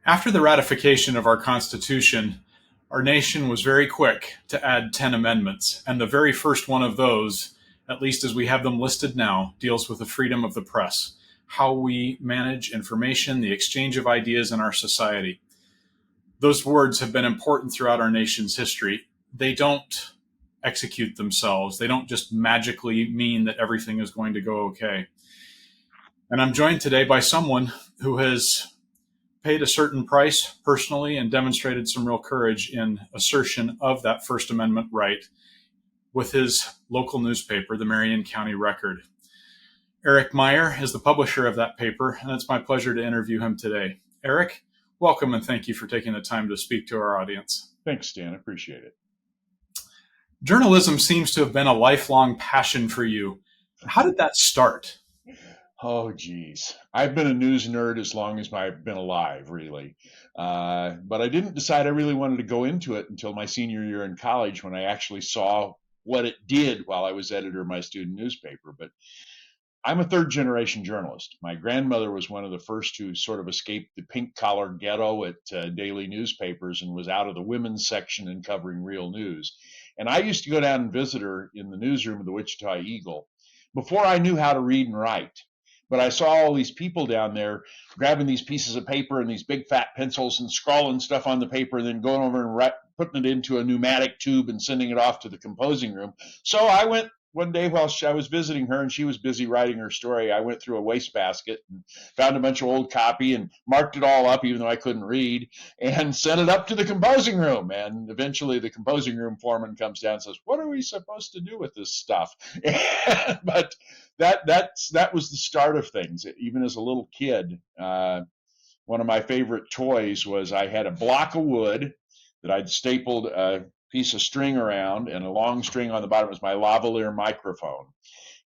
After the ratification of our Constitution, our nation was very quick to add 10 amendments, and the very first one of those, at least as we have them listed now, deals with the freedom of the press, how we manage information, the exchange of ideas in our society. Those words have been important throughout our nation's history. They don't execute themselves. They don't just magically mean that everything is going to go okay. And I'm joined today by someone who has paid a certain price personally and demonstrated some real courage in assertion of that First Amendment right with his local newspaper, the Marion County Record. Eric Meyer is the publisher of that paper, and it's my pleasure to interview him today. Eric, welcome and thank you for taking the time to speak to our audience. Thanks, Dan. I appreciate it. Journalism seems to have been a lifelong passion for you. How did that start? Oh, geez. I've been a news nerd as long as I've been alive, really. But I didn't decide I really wanted to go into it until my senior year in college when I actually saw what it did while I was editor of my student newspaper. But I'm a third generation journalist. My grandmother was one of the first who sort of escaped the pink collar ghetto at daily newspapers and was out of the women's section and covering real news. And I used to go down and visit her in the newsroom of the Wichita Eagle before I knew how to read and write. But I saw all these people down there grabbing these pieces of paper and these big fat pencils and scrawling stuff on the paper and then going over and putting it into a pneumatic tube and sending it off to the composing room. So I went one day while I was visiting her and she was busy writing her story. I went through a wastebasket and found a bunch of old copy and marked it all up, even though I couldn't read, and sent it up to the composing room. And eventually the composing room foreman comes down and says, "What are we supposed to do with this stuff?" But that was the start of things. Even as a little kid, one of my favorite toys was I had a block of wood that I'd stapled a piece of string around, and a long string on the bottom was my lavalier microphone.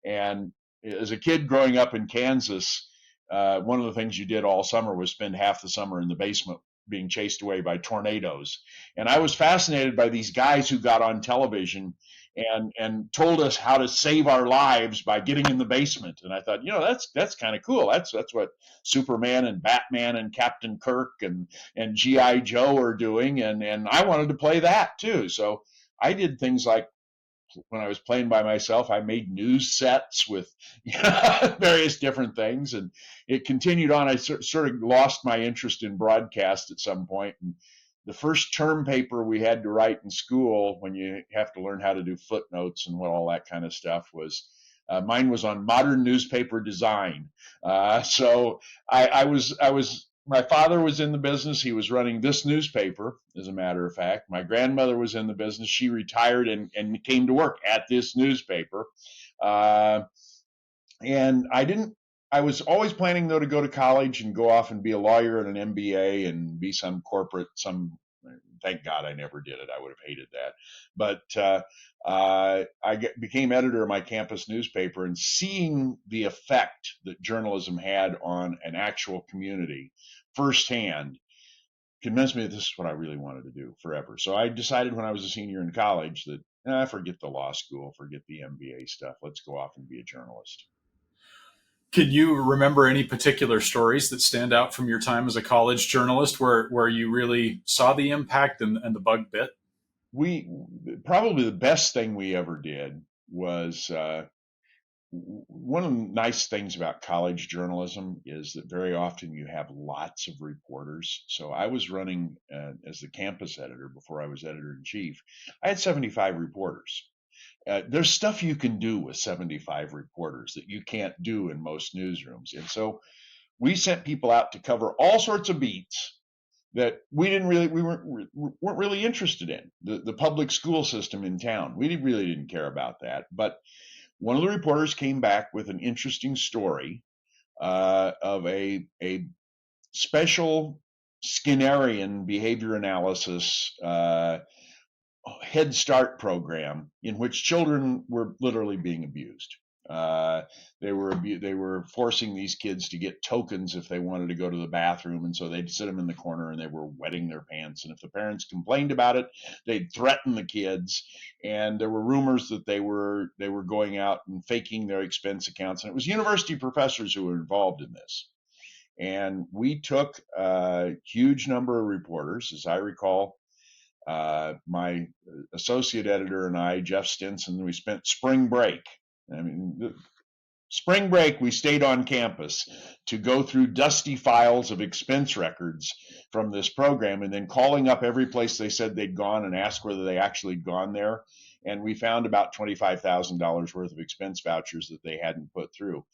And as a kid growing up in Kansas, one of the things you did all summer was spend half the summer in the basement being chased away by tornadoes. And I was fascinated by these guys who got on television and told us how to save our lives by getting in the basement. And I thought, that's kind of cool. That's what Superman and Batman and Captain Kirk and G.I. Joe are doing. And I wanted to play that too. So I did things like, when I was playing by myself, I made news sets with various different things, and it continued on. I sort of lost my interest in broadcast at some point, and the first term paper we had to write in school, when you have to learn how to do footnotes and what all that kind of stuff was, mine was on modern newspaper design. So I was. My father was in the business. He was running this newspaper, as a matter of fact. My grandmother was in the business. She retired and came to work at this newspaper. And I was always planning, though, to go to college and go off and be a lawyer and an MBA and be some corporate, thank God I never did it. I would have hated that. But became editor of my campus newspaper, and seeing the effect that journalism had on an actual community firsthand convinced me that this is what I really wanted to do forever. So I decided when I was a senior in college that forget the law school, forget the MBA stuff. Let's go off and be a journalist. Can you remember any particular stories that stand out from your time as a college journalist where you really saw the impact and the bug bit? Probably the best thing we ever did was one of the nice things about college journalism is that very often you have lots of reporters. So I was running as the campus editor before I was editor in chief. I had 75 reporters. There's stuff you can do with 75 reporters that you can't do in most newsrooms. And so we sent people out to cover all sorts of beats that we weren't really interested in. The public school system in town, we really didn't care about that. But one of the reporters came back with an interesting story of a special Skinnerian behavior analysis Head Start program in which children were literally being abused. They were forcing these kids to get tokens if they wanted to go to the bathroom, and so they'd sit them in the corner and they were wetting their pants. And if the parents complained about it, they'd threaten the kids. And there were rumors that they were going out and faking their expense accounts. And it was university professors who were involved in this. And we took a huge number of reporters. As I recall, my associate editor and I, Jeff Stinson, we spent spring break. I mean, spring break, we stayed on campus to go through dusty files of expense records from this program and then calling up every place they said they'd gone and ask whether they actually had gone there. And we found about $25,000 worth of expense vouchers that they hadn't put through.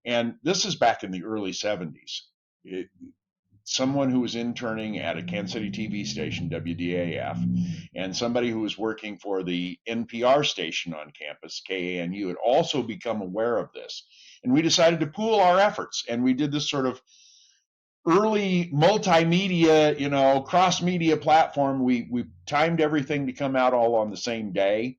And this is back in the early 70s. Someone who was interning at a Kansas City TV station, WDAF, and somebody who was working for the NPR station on campus, KANU, had also become aware of this. And we decided to pool our efforts. And we did this sort of early multimedia, cross-media platform. We timed everything to come out all on the same day.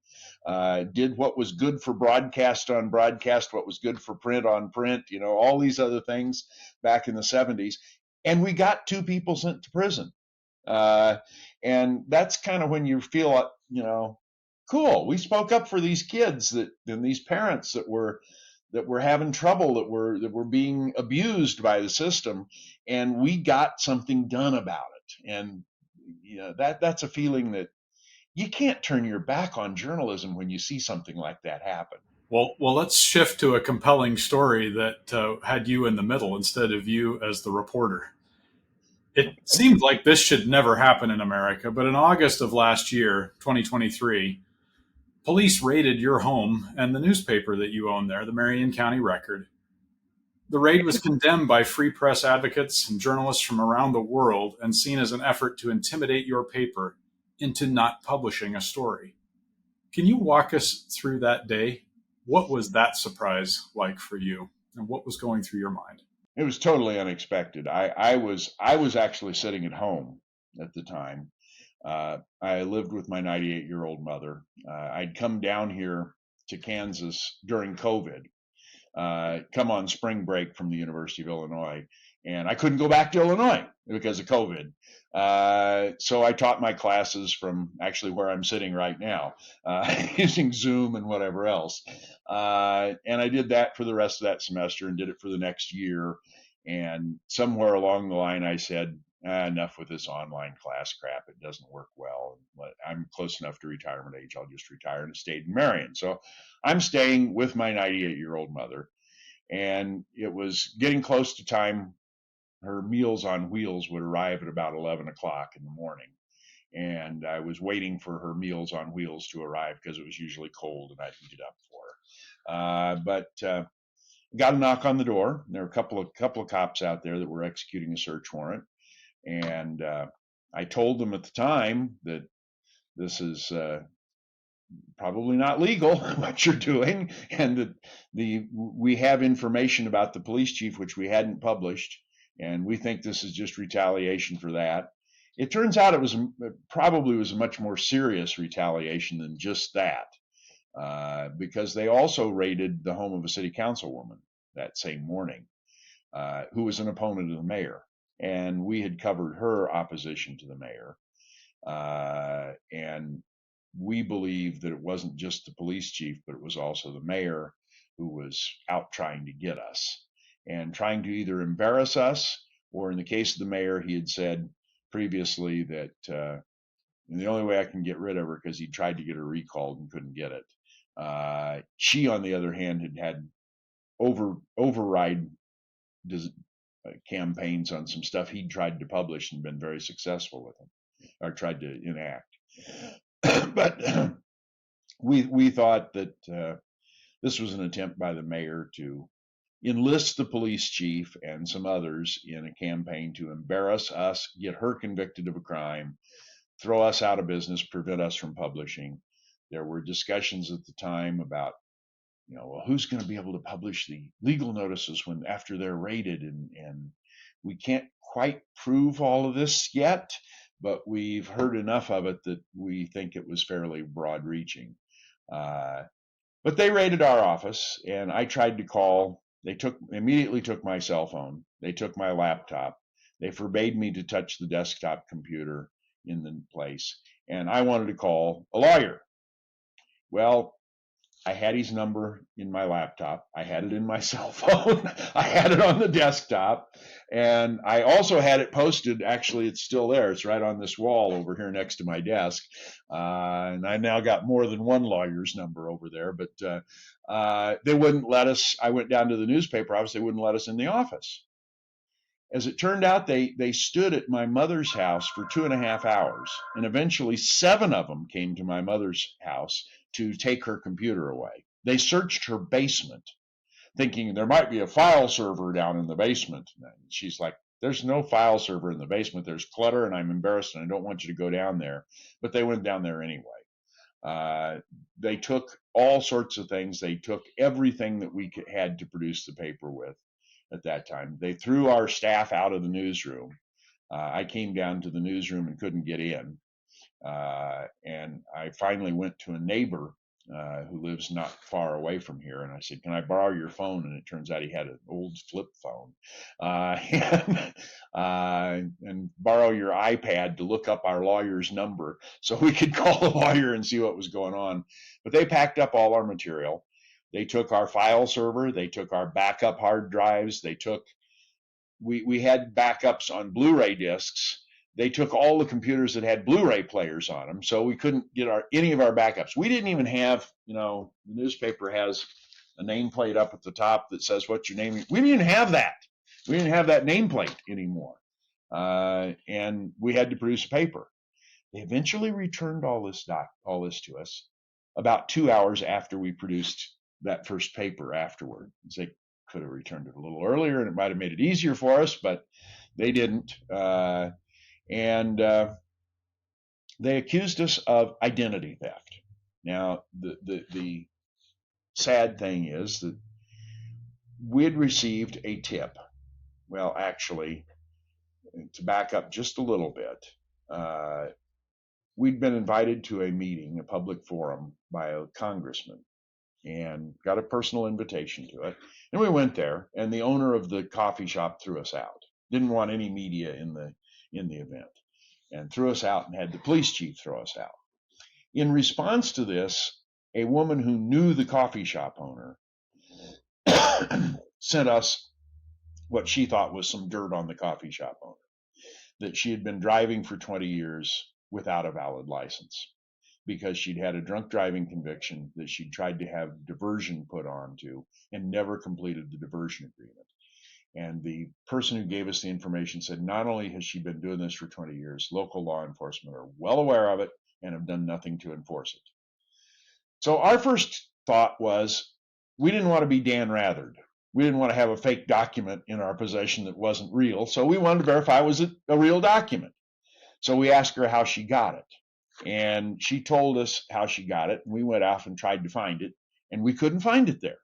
Did what was good for broadcast on broadcast, what was good for print on print, all these other things back in the 70s. And we got 2 people sent to prison. And that's kind of when you feel, cool. We spoke up for these kids and these parents that were having trouble, that were being abused by the system, and we got something done about it. And that's a feeling that you can't turn your back on journalism when you see something like that happen. Well, let's shift to a compelling story that had you in the middle instead of you as the reporter. It seemed like this should never happen in America, but in August of last year, 2023, police raided your home and the newspaper that you own there, the Marion County Record. The raid was condemned by free press advocates and journalists from around the world and seen as an effort to intimidate your paper into not publishing a story. Can you walk us through that day? What was that surprise like for you, and what was going through your mind? It was totally unexpected. I was actually sitting at home at the time. I lived with my 98-year-old mother. I'd come down here to Kansas during COVID, come on spring break from the University of Illinois, and I couldn't go back to Illinois because of COVID. So I taught my classes from actually where I'm sitting right now, using Zoom and whatever else. And I did that for the rest of that semester and did it for the next year. And somewhere along the line, I said, enough with this online class crap. It doesn't work well. I'm close enough to retirement age. I'll just retire, and stayed in Marion. So I'm staying with my 98-year-old mother. And it was getting close to time. Her Meals on Wheels would arrive at about 11 o'clock in the morning. And I was waiting for her Meals on Wheels to arrive because it was usually cold and I'd heat it up for her. But got a knock on the door. There were a couple of cops out there that were executing a search warrant. And I told them at the time that this is probably not legal what you're doing, and that we have information about the police chief which we hadn't published, and we think this is just retaliation for that. It turns out it probably was a much more serious retaliation than just that, because they also raided the home of a city councilwoman that same morning, who was an opponent of the mayor, and we had covered her opposition to the mayor, and we believe that it wasn't just the police chief, but it was also the mayor who was out trying to get us and trying to either embarrass us, or in the case of the mayor, he had said previously that the only way I can get rid of her, because he tried to get her recalled and couldn't get it. She, on the other hand, had override campaigns on some stuff he'd tried to publish and been very successful with them, or tried to enact. But we thought that this was an attempt by the mayor to enlist the police chief and some others in a campaign to embarrass us, get her convicted of a crime, throw us out of business, prevent us from publishing. There were discussions at the time about, well, who's going to be able to publish the legal notices after they're raided, and we can't quite prove all of this yet, but we've heard enough of it that we think it was fairly broad reaching. But they raided our office, and I tried to call. They immediately took my cell phone. They took my laptop. They forbade me to touch the desktop computer in the place, and I wanted to call a lawyer. Well, I had his number in my laptop. I had it in my cell phone. I had it on the desktop. And I also had it posted. Actually, it's still there. It's right on this wall over here next to my desk. And I now got more than one lawyer's number over there. But they wouldn't let us. I went down to the newspaper office. They wouldn't let us in the office. As it turned out, they stood at my mother's house for 2.5 hours, and eventually 7 of them came to my mother's house to take her computer away. They searched her basement, thinking there might be a file server down in the basement. And she's like, there's no file server in the basement. There's clutter, and I'm embarrassed, and I don't want you to go down there. But they went down there anyway. They took all sorts of things. They took everything that we had to produce the paper with. At that time, they threw our staff out of the newsroom. I came down to the newsroom and couldn't get in. And I finally went to a neighbor who lives not far away from here. And I said, can I borrow your phone? And it turns out he had an old flip phone. And borrow your iPad to look up our lawyer's number so we could call the lawyer and see what was going on. But they packed up all our material. They took our file server. They took our backup hard drives. We had backups on Blu-ray discs. They took all the computers that had Blu-ray players on them, so we couldn't get any of our backups. We didn't even have, the newspaper has a nameplate up at the top that says what your name is. We didn't even have that. We didn't have that nameplate anymore. And we had to produce a paper. They eventually returned all this to us about 2 hours after we produced that first paper afterward. They could have returned it a little earlier and it might have made it easier for us, but they didn't. And they accused us of identity theft. Now, the sad thing is that we had received a tip. Well, actually, to back up just a little bit, we'd been invited to a meeting, a public forum, by a congressman, and got a personal invitation to it. And we went there, and the owner of the coffee shop threw us out. Didn't want any media in the event, and threw us out and had the police chief throw us out. In response to this, a woman who knew the coffee shop owner sent us what she thought was some dirt on the coffee shop owner, that she had been driving for 20 years without a valid license, because she'd had a drunk driving conviction that she'd tried to have diversion put onto and never completed the diversion agreement. And the person who gave us the information said not only has she been doing this for 20 years, local law enforcement are well aware of it and have done nothing to enforce it. So our first thought was, we didn't want to be Dan Rathered. We didn't want to have a fake document in our possession that wasn't real. So we wanted to verify, was it a real document? So we asked her how she got it. And she told us how she got it. And we went off and tried to find it, and we couldn't find it there.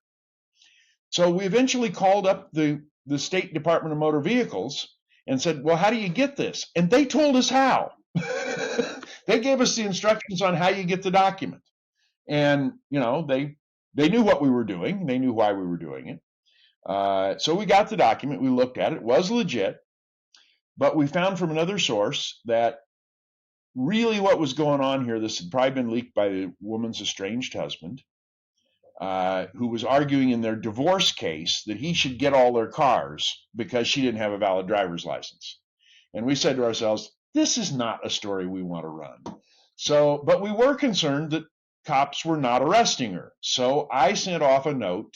So we eventually called up the State Department of Motor Vehicles and said, well, how do you get this? And they told us how. They gave us the instructions on how you get the document. And, they knew what we were doing. They knew why we were doing it. So we got the document. We looked at it. It was legit. But we found from another source that really what was going on here, this had probably been leaked by the woman's estranged husband, who was arguing in their divorce case that he should get all their cars because she didn't have a valid driver's license. And we said to ourselves, this is not a story we want to run. So, but we were concerned that cops were not arresting her. So I sent off a note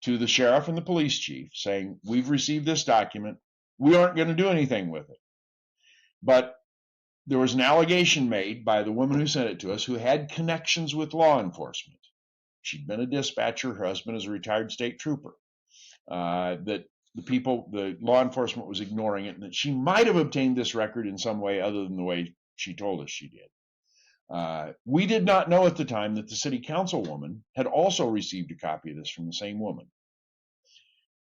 to the sheriff and the police chief saying, we've received this document. We aren't going to do anything with it. But there was an allegation made by the woman who sent it to us, who had connections with law enforcement. She'd been a dispatcher. Her husband is a retired state trooper. That the law enforcement was ignoring it, and that she might have obtained this record in some way other than the way she told us she did. We did not know at the time that the city councilwoman had also received a copy of this from the same woman.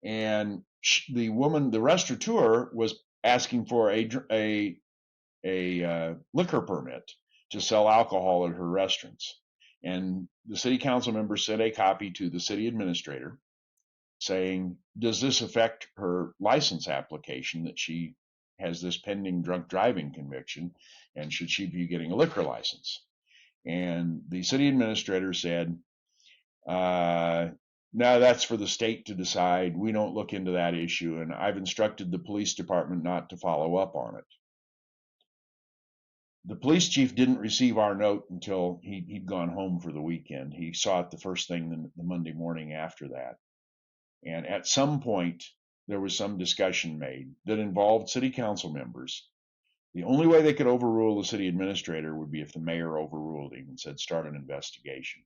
And the woman, the restaurateur, was asking for a liquor permit to sell alcohol at her restaurants. And the city council member sent a copy to the city administrator saying, does this affect her license application that she has this pending drunk driving conviction, and should she be getting a liquor license? And the city administrator said, Now that's for the state to decide. We don't look into that issue, and I've instructed the police department not to follow up on it. The police chief didn't receive our note until he'd gone home for the weekend. He saw it the first thing the Monday morning after that. And at some point, there was some discussion made that involved city council members. The only way they could overrule the city administrator would be if the mayor overruled him and said, start an investigation.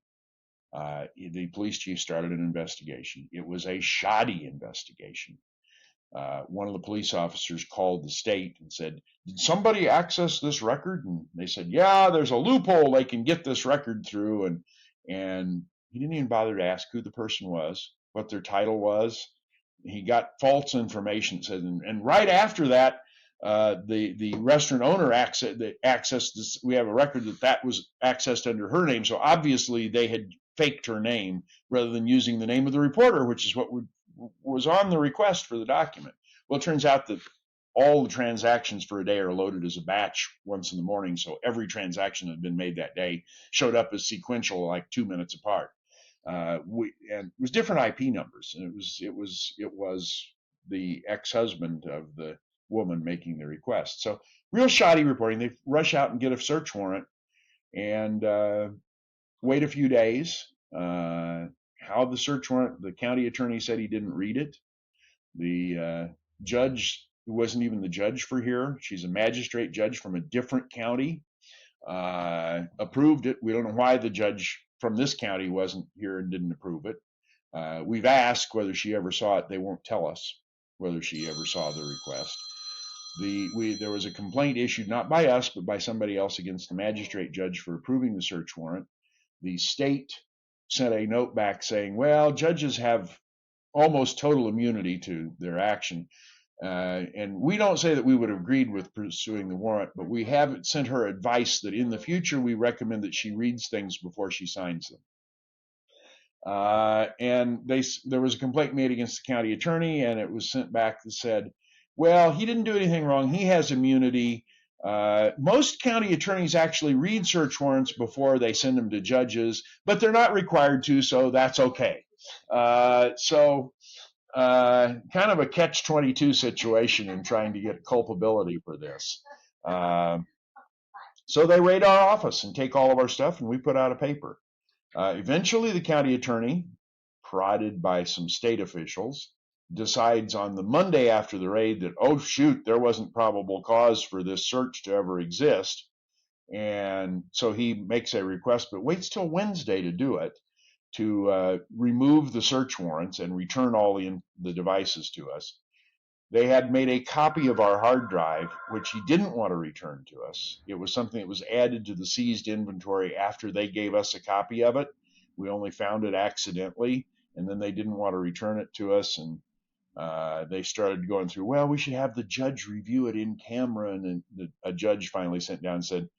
The police chief started an investigation. It was a shoddy investigation. One of the police officers called the state and said, did somebody access this record? And they said, yeah, there's a loophole they can get this record through. And he didn't even bother to ask who the person was, what their title was. He got false information. Said, and right after that, the restaurant owner accessed this. We have a record that was accessed under her name. So obviously they had faked her name rather than using the name of the reporter, which is what was on the request for the document. Well, it turns out that all the transactions for a day are loaded as a batch once in the morning. So every transaction that had been made that day showed up as sequential, like 2 minutes apart. And it was different IP numbers, and it was the ex-husband of the woman making the request. So real shoddy reporting. They rush out and get a search warrant and wait a few days. How the search warrant, the county attorney said he didn't read it. The judge, who wasn't even the judge for here, she's a magistrate judge from a different county, approved it. We don't know why the judge from this county wasn't here and didn't approve it. We've asked whether she ever saw it. They won't tell us whether she ever saw the request. There was a complaint issued not by us but by somebody else against the magistrate judge for approving the search warrant. The state sent a note back saying, well, judges have almost total immunity to their action. And we don't say that we would have agreed with pursuing the warrant, but we have sent her advice that in the future we recommend that she reads things before she signs them. And there was a complaint made against the county attorney, and it was sent back that said, well, he didn't do anything wrong. He has immunity. Most county attorneys actually read search warrants before they send them to judges, but they're not required to, so that's okay. So kind of a catch-22 situation in trying to get culpability for this. So they raid our office and take all of our stuff, and we put out a paper. Eventually, the county attorney, prodded by some state officials, decides on the Monday after the raid that, oh, shoot, there wasn't probable cause for this search to ever exist. And so he makes a request, but waits till Wednesday to do it, to remove the search warrants and return all the devices to us. They had made a copy of our hard drive, which he didn't want to return to us. It was something that was added to the seized inventory after they gave us a copy of it. We only found it accidentally, and then they didn't want to return it to us. And they started going through, well, we should have the judge review it in camera. And then a judge finally sent down and said,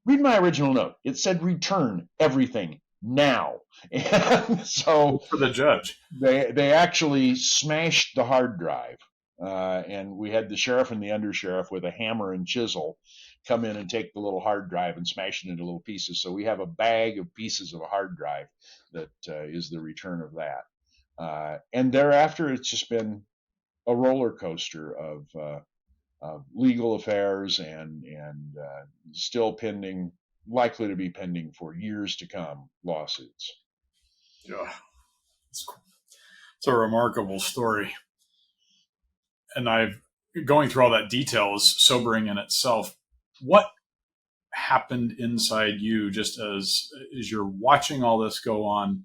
read my original note. It said return everything now. And so for the judge, they actually smashed the hard drive. And we had the sheriff and the undersheriff with a hammer and chisel come in and take the little hard drive and smash it into little pieces. So we have a bag of pieces of a hard drive that is the return of that. And thereafter, it's just been a roller coaster of legal affairs and still pending, likely to be pending for years to come, lawsuits. Yeah, it's a remarkable story. And going through all that detail is sobering in itself. What happened inside you just as you're watching all this go on?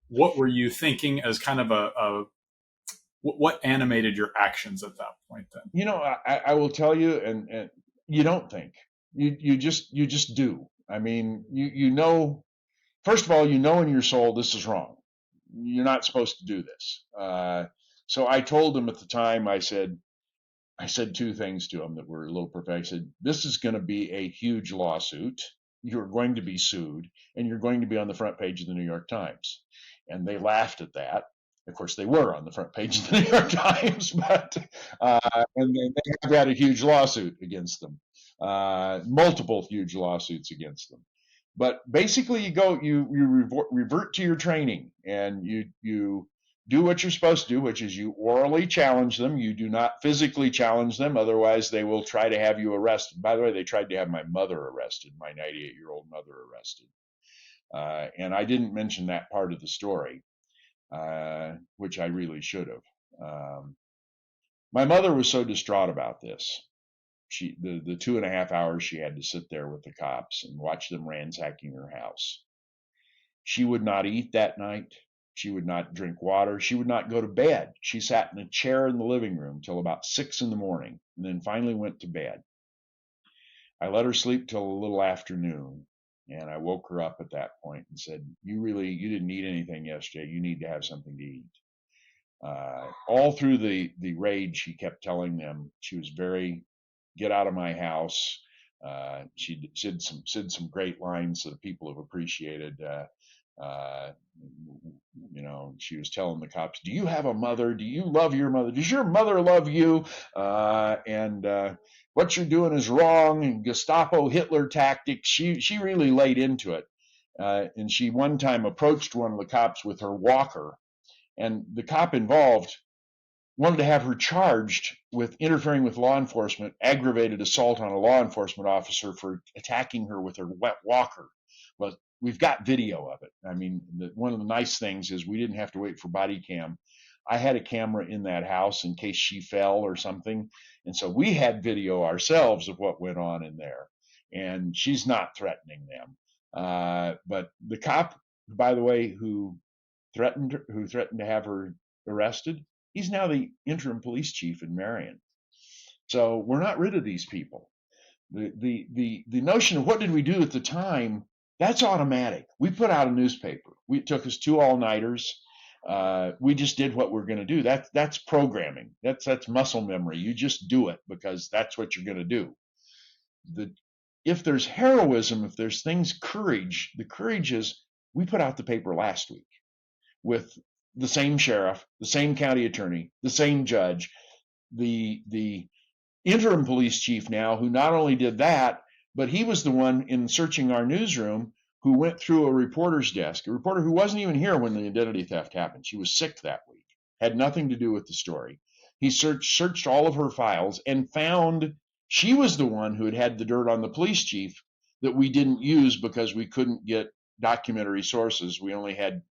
What were you thinking as kind of what animated your actions at that point then? You know, I will tell you, and you don't think. You just do. I mean, you know, first of all, you know in your soul this is wrong. You're not supposed to do this. So I told him at the time, I said two things to him that were a little prophetic. I said, this is going to be a huge lawsuit. You're going to be sued, and you're going to be on the front page of the New York Times. And they laughed at that. Of course, they were on the front page of the New York Times, but and they had a huge lawsuit against them, multiple huge lawsuits against them. But basically, you revert to your training, and you do what you're supposed to do, which is you orally challenge them. You do not physically challenge them, otherwise they will try to have you arrested. By the way, they tried to have my mother arrested, my 98-year-old mother arrested, and I didn't mention that part of the story, which I really should have. My mother was so distraught about this. The 2.5 hours she had to sit there with the cops and watch them ransacking her house. She would not eat that night. She would not drink water. She would not go to bed. She sat in a chair in the living room till about 6 in the morning, and then finally went to bed. I let her sleep till a little after noon, and I woke her up at that point and said, you didn't eat anything yesterday. You need to have something to eat. All through the raid, she kept telling them she was very, get out of my house. She said some great lines that people have appreciated. She was telling the cops, do you have a mother? Do you love your mother? Does your mother love you? And what you're doing is wrong, and Gestapo Hitler tactics. She really laid into it. And she one time approached one of the cops with her walker, and the cop involved wanted to have her charged with interfering with law enforcement, aggravated assault on a law enforcement officer for attacking her with her wet walker. Well, we've got video of it. I mean, one of the nice things is we didn't have to wait for body cam. I had a camera in that house in case she fell or something. And so we had video ourselves of what went on in there. And she's not threatening them. But the cop, by the way, who threatened to have her arrested, he's now the interim police chief in Marion. So we're not rid of these people. The notion of what did we do at the time, that's automatic. We put out a newspaper. It took us 2 all-nighters. We just did what we're going to do. That's programming. That's muscle memory. You just do it because that's what you're going to do. If there's heroism, if there's courage, the courage is we put out the paper last week with the same sheriff, the same county attorney, the same judge, the interim police chief now, who not only did that, but he was the one in searching our newsroom who went through a reporter's desk, a reporter who wasn't even here when the identity theft happened. She was sick that week, had nothing to do with the story. He searched all of her files and found she was the one who had the dirt on the police chief that we didn't use because we couldn't get documentary sources. We only had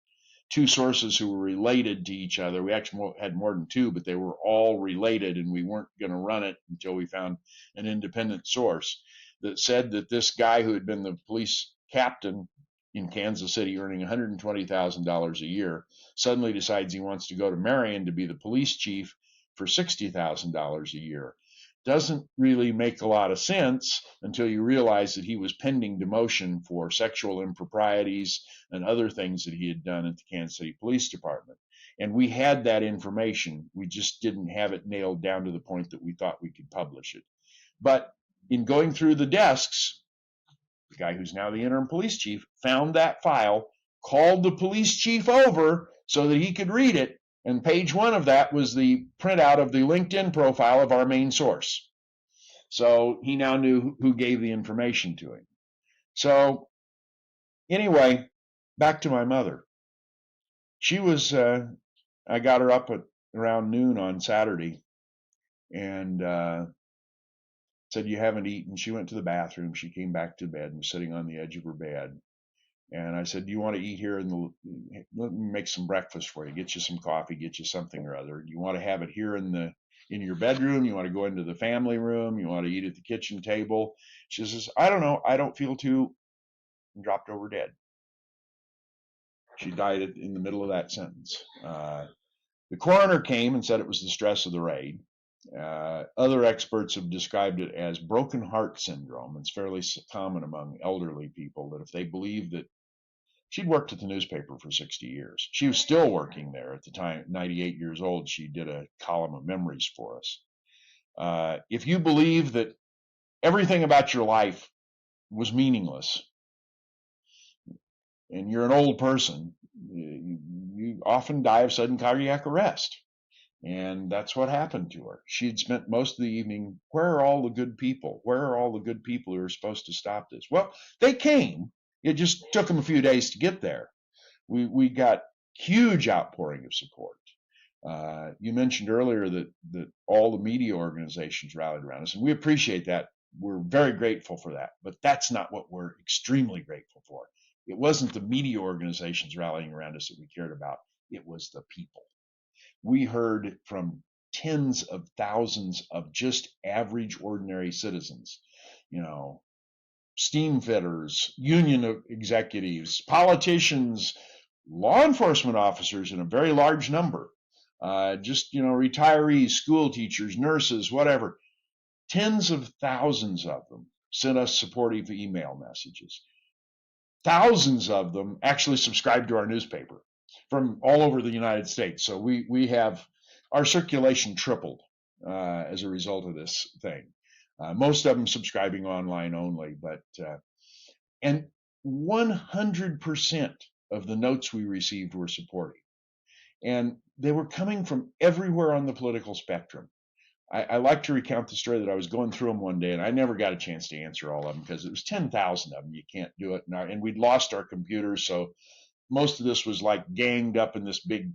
2 sources who were related to each other. We actually had more than 2, but they were all related, and we weren't going to run it until we found an independent source that said that this guy who had been the police captain in Kansas City earning $120,000 a year suddenly decides he wants to go to Marion to be the police chief for $60,000 a year. Doesn't really make a lot of sense until you realize that he was pending demotion for sexual improprieties and other things that he had done at the Kansas City Police Department. And we had that information. We just didn't have it nailed down to the point that we thought we could publish it. But in going through the desks, the guy who's now the interim police chief found that file, called the police chief over so that he could read it, and page 1 of that was the printout of the LinkedIn profile of our main source. So he now knew who gave the information to him. So anyway, back to my mother. She was, I got her up at around noon on Saturday and said, you haven't eaten. She went to the bathroom. She came back to bed and was sitting on the edge of her bed. And I said, do you want to eat here? Let me make some breakfast for you, get you some coffee, get you something or other. Do you want to have it here in your bedroom? You want to go into the family room? You want to eat at the kitchen table? She says, I don't know. I don't feel to, and dropped over dead. She died in the middle of that sentence. The coroner came and said it was the stress of the raid. Other experts have described it as broken heart syndrome. It's fairly common among elderly people that if they believe that she'd worked at the newspaper for 60 years. She was still working there at the time, 98 years old. She did a column of memories for us. If you believe that everything about your life was meaningless and you're an old person, you often die of sudden cardiac arrest. And that's what happened to her. She'd spent most of the evening, where are all the good people? Where are all the good people who are supposed to stop this? Well, they came. It just took them a few days to get there. We got huge outpouring of support. You mentioned earlier that all the media organizations rallied around us, and we appreciate that. We're very grateful for that, but that's not what we're extremely grateful for. It wasn't the media organizations rallying around us that we cared about. It was the people. We heard from tens of thousands of just average, ordinary citizens, steam fitters, union executives, politicians, law enforcement officers in a very large number, retirees, school teachers, nurses, whatever. Tens of thousands of them sent us supportive email messages. Thousands of them actually subscribed to our newspaper from all over the United States. So we have our circulation tripled as a result of this thing. Most of them subscribing online only, and 100% of the notes we received were supportive. And they were coming from everywhere on the political spectrum. I like to recount the story that I was going through them one day, and I never got a chance to answer all of them because it was 10,000 of them. You can't do it. And we'd lost our computers, so most of this was like ganged up in this big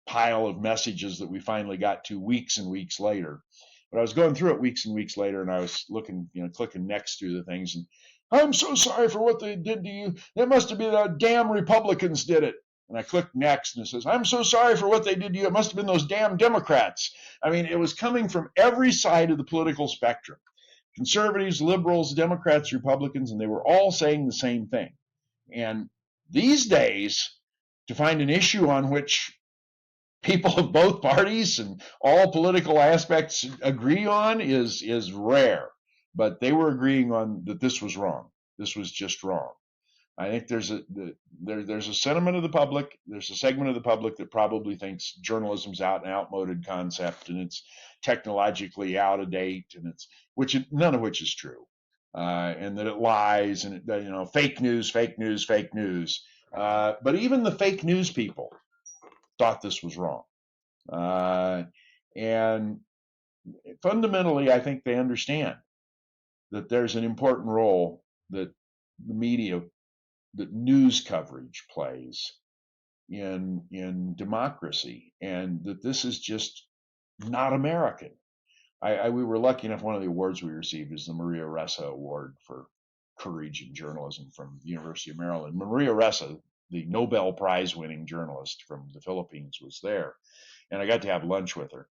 pile of messages that we finally got to weeks and weeks later. But I was going through it weeks and weeks later, and I was looking, clicking next through the things, and I'm so sorry for what they did to you. It must have been the damn Republicans did it. And I clicked next, and it says, I'm so sorry for what they did to you. It must have been those damn Democrats. I mean, it was coming from every side of the political spectrum. Conservatives, liberals, Democrats, Republicans, and they were all saying the same thing. And these days, to find an issue on which people of both parties and all political aspects agree on is rare. But they were agreeing on that this was wrong. This was just wrong. I think there's a sentiment of the public. There's a segment of the public that probably thinks journalism's an outmoded concept and it's technologically out of date, and none of which is true, and that it lies and fake news. But even the fake news people thought this was wrong, and fundamentally, I think they understand that there's an important role that the media, that news coverage plays in democracy, and that this is just not American. We were lucky enough, one of the awards we received is the Maria Ressa Award for Courage in Journalism from the University of Maryland. Maria Ressa, the Nobel Prize winning journalist from the Philippines, was there, and I got to have lunch with her.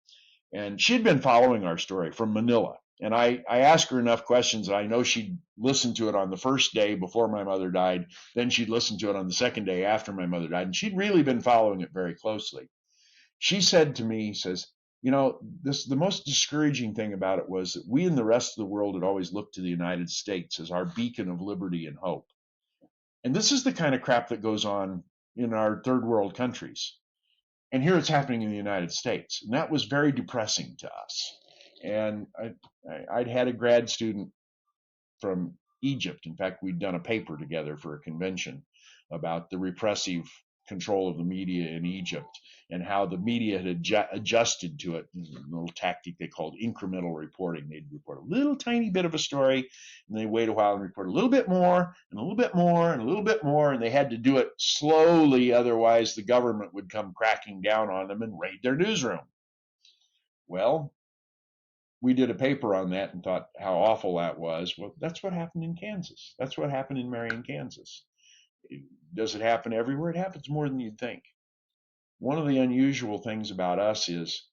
And she'd been following our story from Manila. And I asked her enough questions that I know she'd listened to it on the first day before my mother died. Then she'd listened to it on the second day after my mother died. And she'd really been following it very closely. She said to me, the most discouraging thing about it was that we and the rest of the world had always looked to the United States as our beacon of liberty and hope. And this is the kind of crap that goes on in our third world countries. And here it's happening in the United States. And that was very depressing to us. And I'd had a grad student from Egypt. In fact, we'd done a paper together for a convention about the repressive control of the media in Egypt and how the media had adjusted to it. A little tactic they called incremental reporting. They'd report a little tiny bit of a story, and they'd wait a while and report a little bit more, and a little bit more, and a little bit more, and they had to do it slowly, otherwise the government would come cracking down on them and raid their newsroom. Well, we did a paper on that and thought how awful that was. Well, that's what happened in Kansas. That's what happened in Marion, Kansas. Does it happen everywhere? It happens more than you'd think. One of the unusual things about us is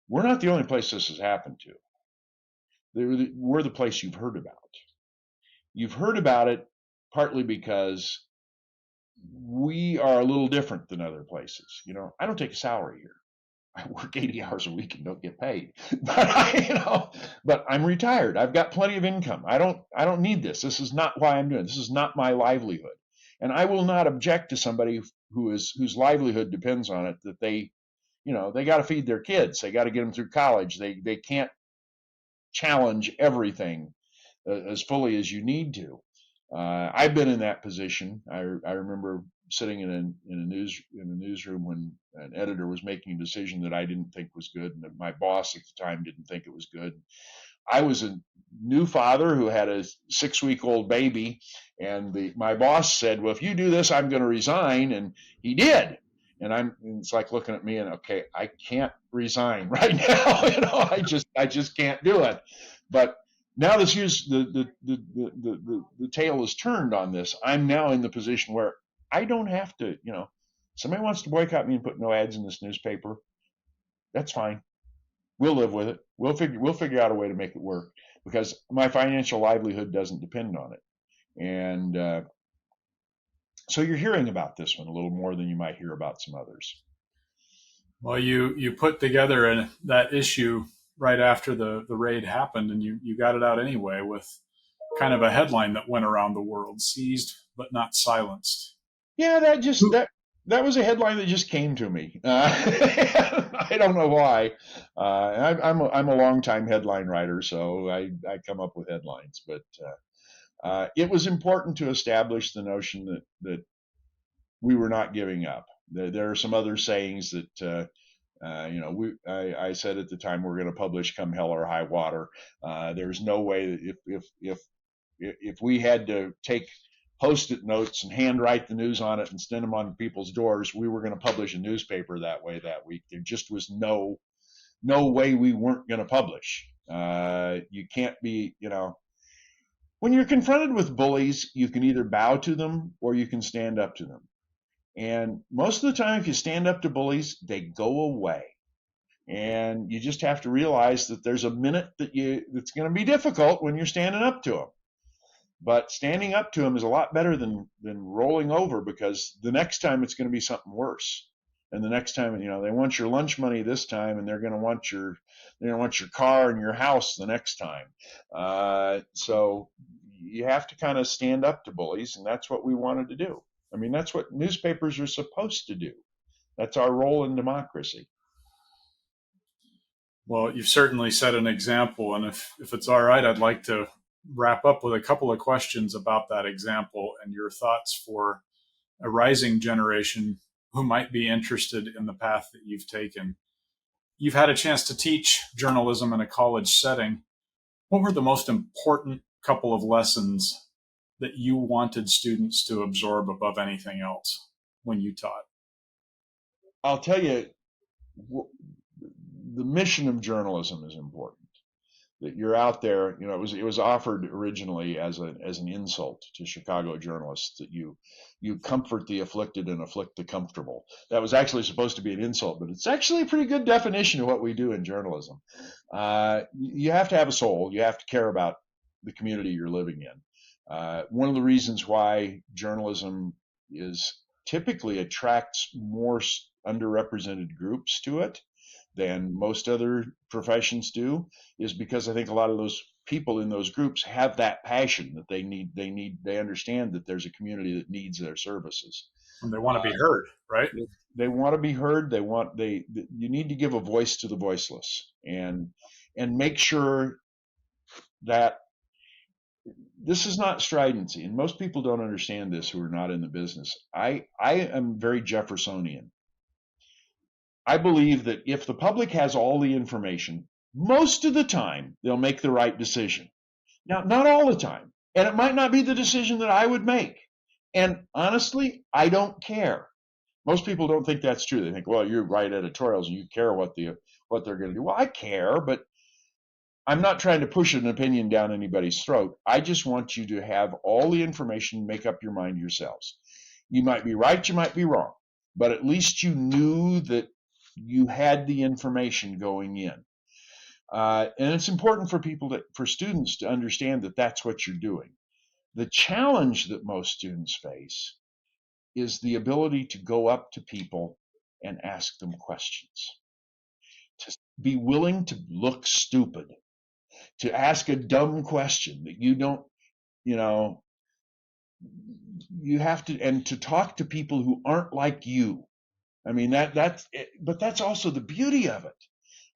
we're not the only place this has happened to. We're the place you've heard about. You've heard about it partly because we are a little different than other places. I don't take a salary here. I work 80 hours a week and don't get paid, but I'm retired. I've got plenty of income. I don't need this. This is not why I'm doing it. This is not my livelihood. And I will not object to somebody whose livelihood depends on it, that they got to feed their kids. They got to get them through college. They can't challenge everything as fully as you need to. I've been in that position. I remember sitting in a newsroom when an editor was making a decision that I didn't think was good, and that my boss at the time didn't think it was good. I was a new father who had a 6-week-old baby, And my boss said, well, if you do this, I'm going to resign. And he did. And it's like looking at me and, okay, I can't resign right now. I just can't do it. But now the tale is turned on this. I'm now in the position where I don't have to, somebody wants to boycott me and put no ads in this newspaper. That's fine. We'll live with it. We'll figure out a way to make it work, because my financial livelihood doesn't depend on it. And so you're hearing about this one a little more than you might hear about some others. Well, you put together that issue right after the raid happened, and you got it out anyway with kind of a headline that went around the world: seized but not silenced. Yeah, that was a headline that just came to me. I don't know why. I'm a longtime headline writer, so I come up with headlines. But it was important to establish the notion that we were not giving up. There are some other sayings that I said at the time, we're going to publish come hell or high water. There's no way that if we had to take Post-it notes and handwrite the news on it and send them on people's doors, we were going to publish a newspaper that way that week. There just was no way we weren't going to publish. You can't be, when you're confronted with bullies, you can either bow to them or you can stand up to them. And most of the time, if you stand up to bullies, they go away. And you just have to realize that there's a minute that's going to be difficult when you're standing up to them. But standing up to them is a lot better than rolling over, because the next time it's going to be something worse. And the next time, they want your lunch money this time, and they're going to want your car and your house the next time. So you have to kind of stand up to bullies, and that's what we wanted to do. I mean, that's what newspapers are supposed to do. That's our role in democracy. Well, you've certainly set an example, and if it's all right, I'd like to wrap up with a couple of questions about that example and your thoughts for a rising generation who might be interested in the path that you've taken. You've had a chance to teach journalism in a college setting. What were the most important couple of lessons that you wanted students to absorb above anything else when you taught? I'll tell you, the mission of journalism is important. That you're out there, it was offered originally as an insult to Chicago journalists, that you comfort the afflicted and afflict the comfortable. That was actually supposed to be an insult, but it's actually a pretty good definition of what we do in journalism. You have to have a soul. You have to care about the community you're living in. One of the reasons why journalism typically attracts more underrepresented groups to it than most other professions do is because I think a lot of those people in those groups have that passion that they understand that there's a community that needs their services. And they want to be heard, right? They want to be heard. You need to give a voice to the voiceless, and make sure that this is not stridency. And most people don't understand this who are not in the business. I am very Jeffersonian. I believe that if the public has all the information, most of the time they'll make the right decision. Now, not all the time, and it might not be the decision that I would make. And honestly, I don't care. Most people don't think that's true. They think, well, you write editorials and you care what they're going to do. Well, I care, but I'm not trying to push an opinion down anybody's throat. I just want you to have all the information, make up your mind yourselves. You might be right, you might be wrong, but at least you knew that you had the information going in. And it's important for students to understand that that's what you're doing. The challenge that most students face is the ability to go up to people and ask them questions, to be willing to look stupid, to ask a dumb question that you don't, you have to, and to talk to people who aren't like you. I mean, but that's also the beauty of it.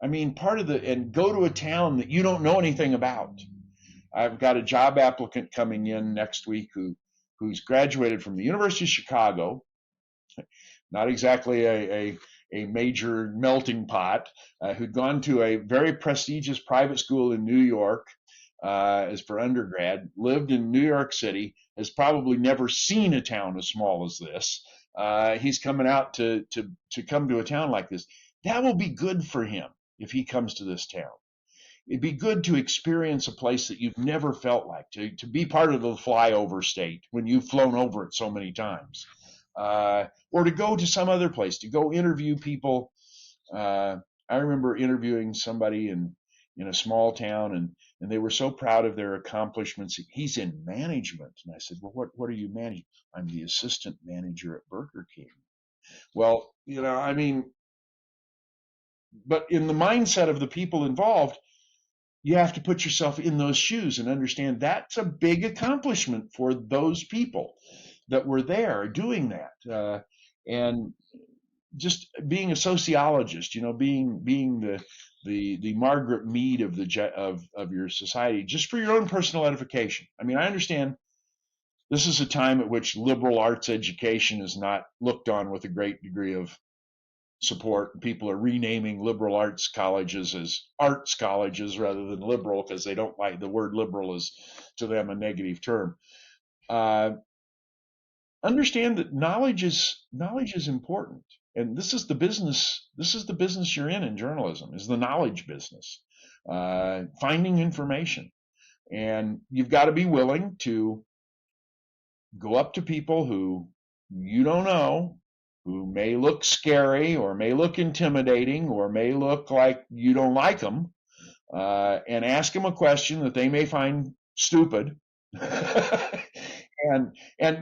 I mean, and go to a town that you don't know anything about. I've got a job applicant coming in next week who's graduated from the University of Chicago, not exactly a major melting pot, who'd gone to a very prestigious private school in New York, as for undergrad, lived in New York City, has probably never seen a town as small as this. He's coming out to come to a town like this. That will be good for him if he comes to this town. It'd be good to experience a place that you've never felt like, to be part of the flyover state when you've flown over it so many times, or to go to some other place, to go interview people. I remember interviewing somebody in a small town, and they were so proud of their accomplishments. He's in management. And I said, well, what are you managing? I'm the assistant manager at Burger King. Well, I mean, but in the mindset of the people involved, you have to put yourself in those shoes and understand that's a big accomplishment for those people that were there doing that. And just being a sociologist, being the Margaret Mead of your society, just for your own personal edification. I mean, I understand this is a time at which liberal arts education is not looked on with a great degree of support. People are renaming liberal arts colleges as arts colleges rather than liberal because they don't like the word liberal is to them a negative term. Understand that knowledge is important, and this is the business you're in journalism, is the knowledge business, finding information. And you've got to be willing to go up to people who you don't know, who may look scary or may look intimidating or may look like you don't like them, and ask them a question that they may find stupid.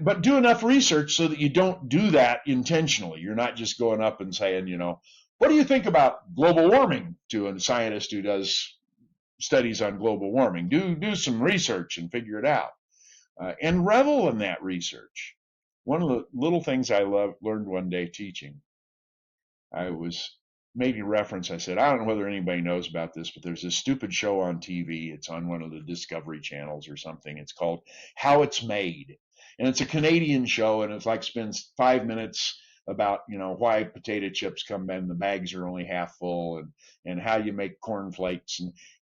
But do enough research so that you don't do that intentionally. You're not just going up and saying, what do you think about global warming to a scientist who does studies on global warming? Do some research and figure it out, and revel in that research. One of the little things I learned one day teaching, I was making reference. I said, I don't know whether anybody knows about this, but there's this stupid show on TV. It's on one of the Discovery channels or something. It's called How It's Made. And it's a Canadian show, and it's like spends 5 minutes about, why potato chips come in the bags are only half full, and how you make cornflakes.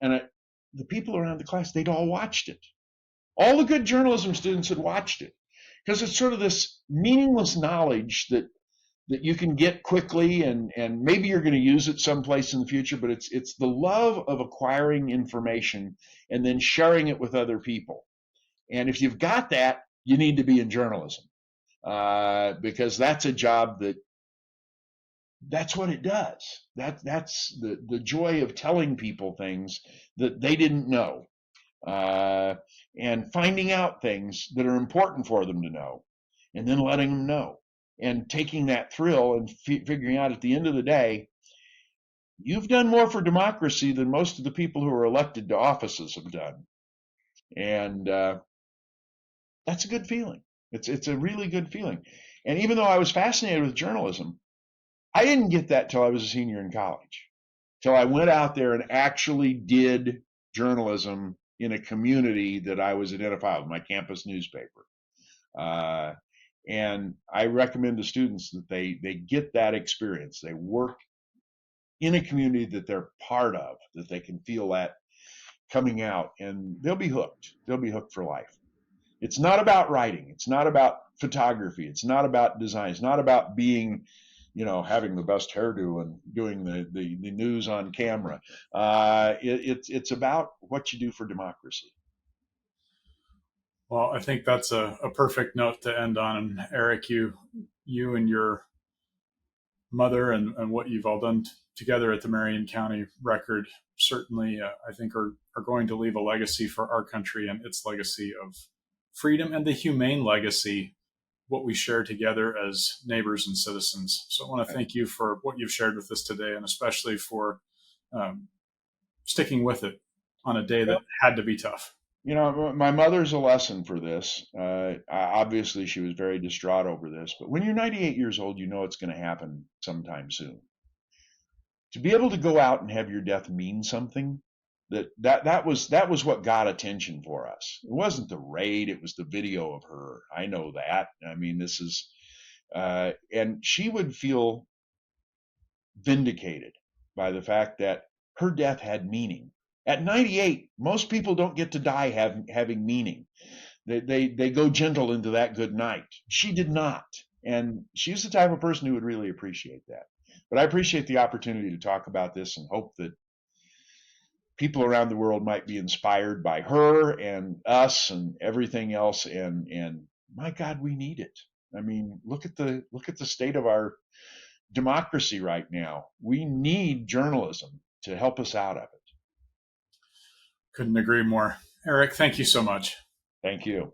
And the people around the class, they'd all watched it. All the good journalism students had watched it, because it's sort of this meaningless knowledge that you can get quickly, and maybe you're going to use it someplace in the future, but it's the love of acquiring information and then sharing it with other people. And if you've got that, you need to be in journalism, because that's a job that's what it does. That's the joy of telling people things that they didn't know, and finding out things that are important for them to know, and then letting them know, and taking that thrill and figuring out at the end of the day, you've done more for democracy than most of the people who are elected to offices have done. And that's a good feeling. It's a really good feeling. And even though I was fascinated with journalism, I didn't get that till I was a senior in college, till I went out there and actually did journalism in a community that I was identified with, my campus newspaper. And I recommend to students that they get that experience. They work in a community that they're part of, that they can feel that coming out, and they'll be hooked. They'll be hooked for life. It's not about writing. It's not about photography. It's not about design. It's not about being, having the best hairdo and doing the news on camera. It's about what you do for democracy. Well, I think that's a perfect note to end on. And Eric, you and your mother and what you've all done together at the Marion County Record certainly, I think, are going to leave a legacy for our country and its legacy of freedom, and the humane legacy, what we share together as neighbors and citizens. So I want to thank you for what you've shared with us today, and especially for sticking with it on a day that had to be tough. My mother's a lesson for this. Obviously, she was very distraught over this. But when you're 98 years old, you know it's going to happen sometime soon. To be able to go out and have your death mean something, that was what got attention for us. It wasn't the raid; it was the video of her. I know that. I mean, this is, and she would feel vindicated by the fact that her death had meaning. At 98, most people don't get to die having meaning. They go gentle into that good night. She did not. And she's the type of person who would really appreciate that. But I appreciate the opportunity to talk about this and hope that people around the world might be inspired by her and us and everything else. And my God, we need it. I mean, look at the state of our democracy right now. We need journalism to help us out of it. Couldn't agree more. Eric, thank you so much. Thank you.